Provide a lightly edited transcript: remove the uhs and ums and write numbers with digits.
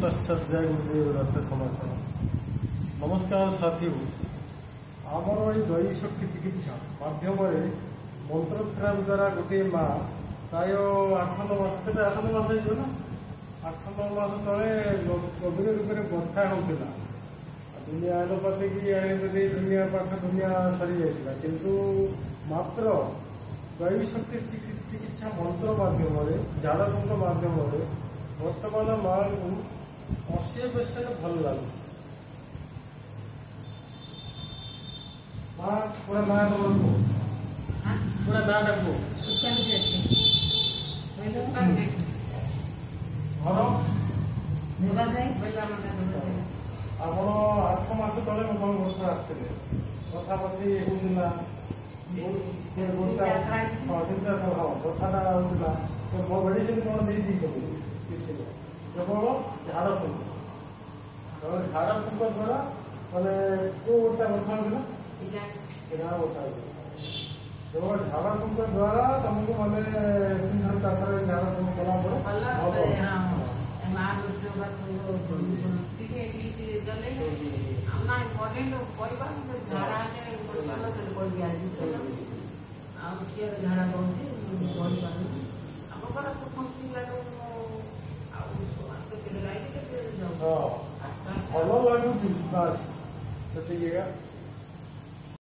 तत्सत् जय गुरुदेव दत्त समर्पण। नमस्कार साथी, आमर ये दैवी शक्ति चिकित्सा माध्यम मंत्रोच्चारण द्वारा गोटे माँ प्राय 8-9 मास ना 8-9 मास तले गभीर रूप से बथा होता दुनिया एलोपैथी की दुनिया पाठ दुनिया सरी जाता किंतु मात्र दैवी शक्ति चिकित्सा मंत्र माध्यम झाड़फुंक माध्यम बर्तमान माँ को 80% भल लगुच। माँ पूरा ना पूरा ना डाको ଆପଣ 8 ମାସ ତଳେ ମୋ ଘରକୁ ଆସିଥିଲେ କଥାପଥି ହେଉଥିଲା କଥାଟା ହେଉଥିଲା ମୋ ମେଡିସିନ କ'ଣ ଦେଇଛି କିଛି କେବଳ ଝାଡ଼ଫୁଙ୍କ ଦ୍ୱାରା ମାନେ କୋଉ ଗୋଟା କଥା ହେଉଥିଲା ବଥା ହେଉଥିଲା କେବଳ ଝାଡ଼ଫୁଙ୍କ ଦ୍ୱାରା ତମକୁ ମାନେ 3-4 ଥର ଝାଡ଼ଫୁଙ୍କ କଲା ପରେ ଭଲ ଲାଗୁଛି ବାସ୍ ସେତିକି।